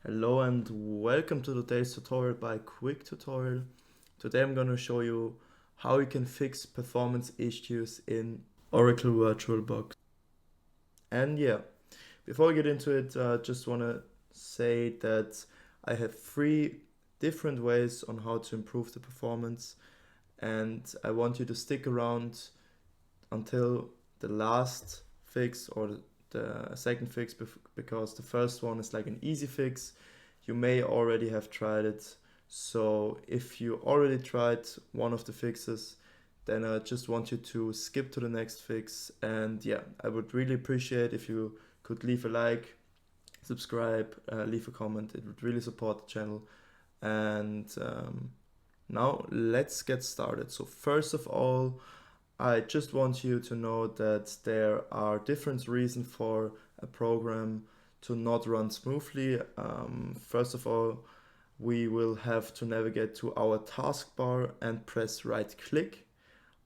Hello and welcome to today's tutorial by Quick Tutorial. Today I'm going to show you how you can fix performance issues in Oracle VirtualBox. And yeah, before I get into it, I just want to say that I have 3 different ways on how to improve the performance, and I want you to stick around until the last fix or the second fix, because the first one is like an easy fix. You may already have tried it. So if you already tried one of the fixes, then I just want you to skip to the next fix. And yeah, I would really appreciate if you could leave a like, subscribe, leave a comment. It would really support the channel. And now let's get started. So first of all, I just want you to know that there are different reasons for a program to not run smoothly. First of all, we will have to navigate to our taskbar and press right click,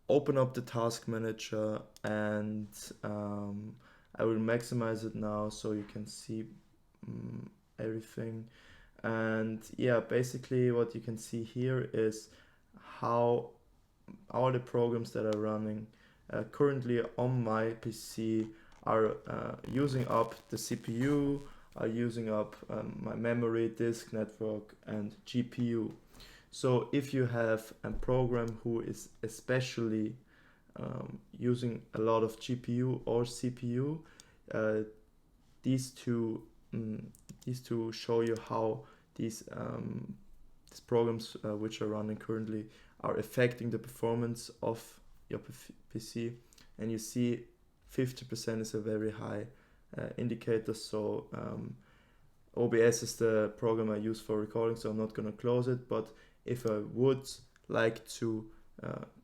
open up the task manager, and I will maximize it now so you can see everything. And yeah, basically what you can see here is how all the programs that are running currently on my PC are using up the CPU, are using up my memory, disk network, and GPU. So if you have a program who is especially using a lot of GPU or CPU, uh, these two show you how these programs which are running currently are affecting the performance of your PC. And you see 50% is a very high indicator. So OBS is the program I use for recording, so I'm not going to close it. But if I would like to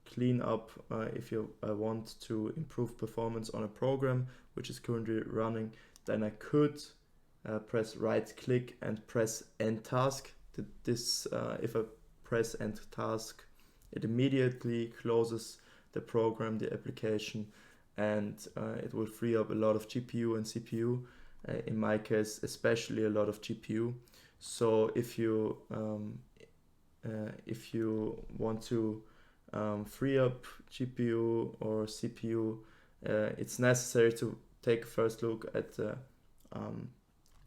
clean up, if you want to improve performance on a program which is currently running, then I could press right click and press end task. If I press end task, it immediately closes the program, the application, and it will free up a lot of GPU and CPU. In my case, especially a lot of GPU. So if you want to free up GPU or CPU, it's necessary to take a first look at the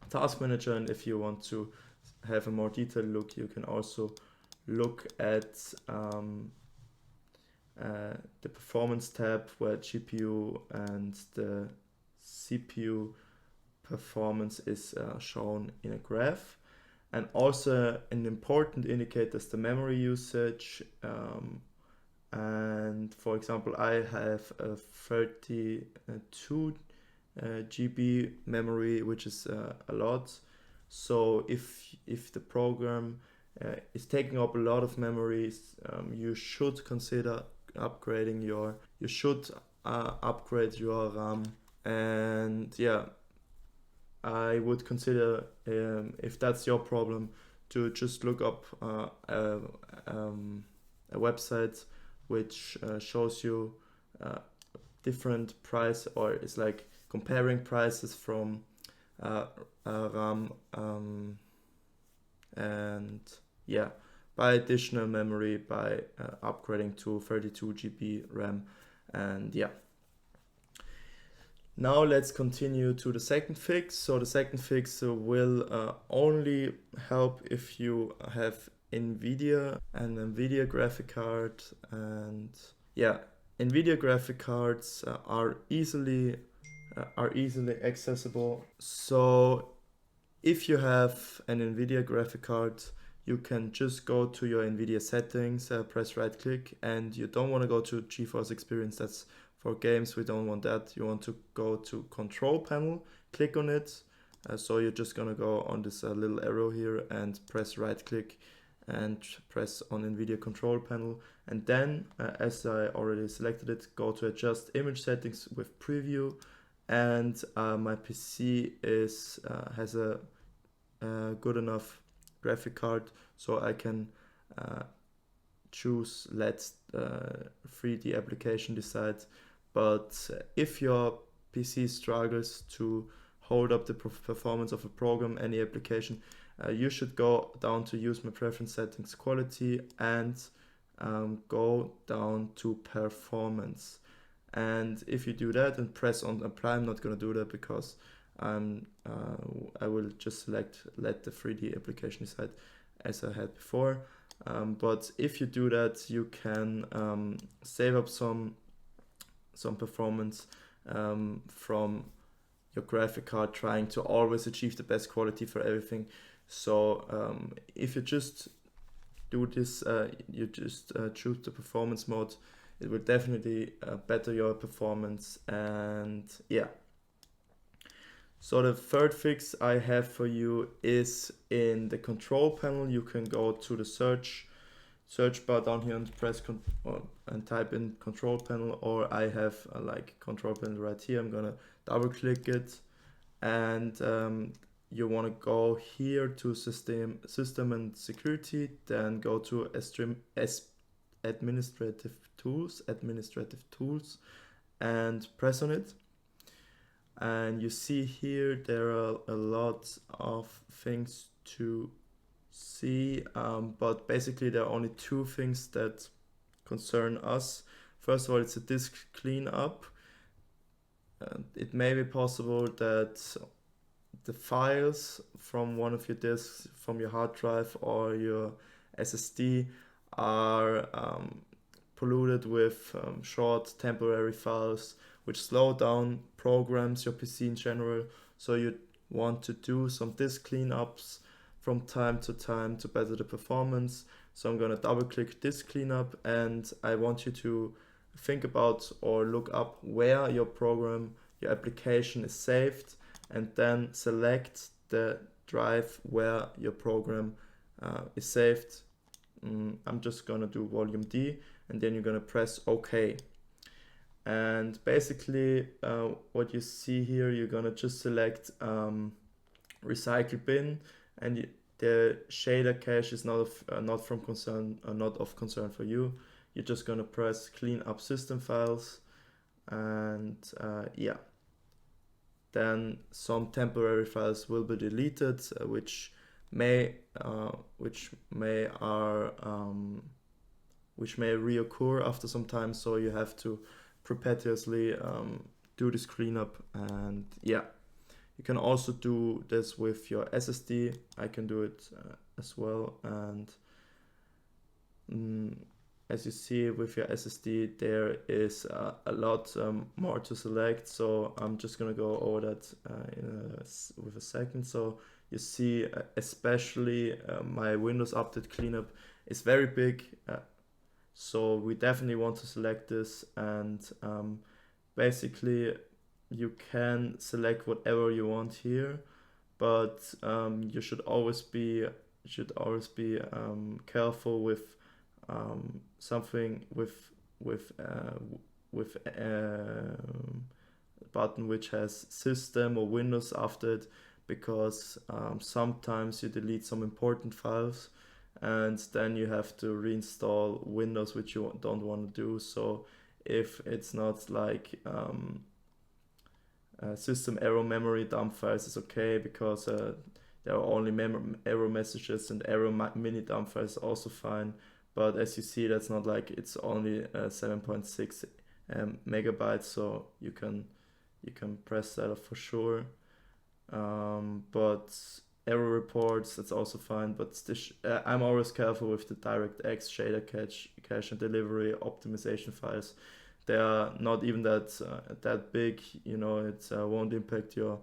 task manager. And if you want to have a more detailed look, you can also look at the performance tab, where GPU and the CPU performance is shown in a graph. And also an important indicator is the memory usage. And for example, I have a 32 GB memory, which is a lot. So if the program is taking up a lot of memories, you should consider upgrading upgrade your RAM. And yeah, I would consider, if that's your problem, to just look up a website which shows you different price, or it's like comparing prices from RAM and yeah, buy additional memory by upgrading to 32 GB RAM. And yeah, now let's continue to the second fix. So the second fix will only help if you have Nvidia graphic card. And yeah, Nvidia graphic cards are easily accessible. So if you have an Nvidia graphic card, you can just go to your Nvidia settings, press right click, and you don't want to go to GeForce Experience. That's for games. We don't want that. You want to go to control panel, click on it. So you're just gonna go on this little arrow here and press right click and press on Nvidia control panel. And then, as I already selected it, go to adjust image settings with preview. And my PC has a good enough graphic card, so I can choose let 3D application decide. But if your PC struggles to hold up the performance of a program, any application, you should go down to use my preference settings quality and go down to performance. And if you do that and press on apply, I'm not going to do that because I will just let the 3D application decide as I had before. But if you do that, you can save up some performance from your graphic card, trying to always achieve the best quality for everything. So if you just do this, you just choose the performance mode, it will definitely better your performance. And yeah, so the third fix I have for you is in the control panel. You can go to the search bar down here and press and type in control panel, or I have like control panel right here. I'm gonna double click it, and you want to go here to system and security, then go to administrative tools and press on it. And you see here there are a lot of things to see, but basically there are only two things that concern us. First of all, it's a disk cleanup. It may be possible that the files from one of your disks, from your hard drive or your SSD, are polluted with short temporary files which slow down programs, your PC in general. So you want to do some disk cleanups from time to time to better the performance. So I'm going to double click disk cleanup, and I want you to think about or look up where your program, your application is saved, and then select the drive where your program is saved. I'm just gonna do volume D, and then you're gonna press OK. And basically what you see here, you're gonna just select recycle bin, and the shader cache is not of concern for you. You're just gonna press clean up system files, and yeah, then some temporary files will be deleted, which may reoccur after some time. So you have to perpetuously do this cleanup. And yeah, you can also do this with your SSD. I can do it as well. And as you see with your SSD, there is a lot more to select. So I'm just gonna go over that with a second. So you see, especially my Windows Update cleanup is very big. So we definitely want to select this, and basically you can select whatever you want here, but you should always be careful with something with a button which has system or Windows after it, because sometimes you delete some important files and then you have to reinstall Windows, which you don't want to do. So if it's not like system error memory dump files is okay, because there are only error messages, and error mini dump files also fine. But as you see, that's not like, it's only 7.6 megabytes, so you can press that off for sure. But error reports, that's also fine. But I'm always careful with the DirectX shader cache and delivery optimization files. They are not even that big, you know. It won't impact your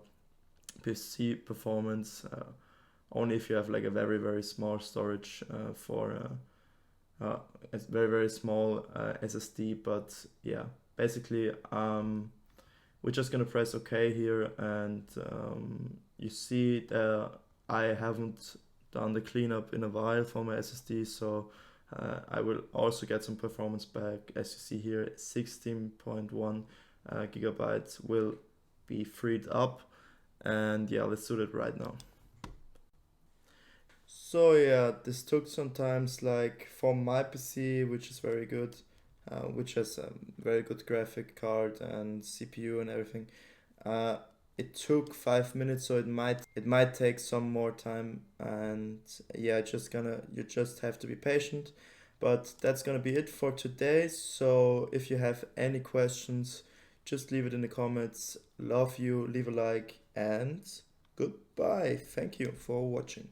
PC performance, only if you have like a very, very small storage for a very, very small SSD. But yeah, basically we're just gonna press OK here, and you see that I haven't done the cleanup in a while for my SSD, so I will also get some performance back. As you see here, 16.1 gigabytes will be freed up, and yeah, let's do that right now. So yeah, this took some time. Like for my PC, which is very good, which has a very good graphic card and CPU and everything, it took 5 minutes, so it might take some more time, and yeah, you just have to be patient. But that's gonna be it for today. So if you have any questions, just leave it in the comments. Love you, leave a like, and goodbye. Thank you for watching.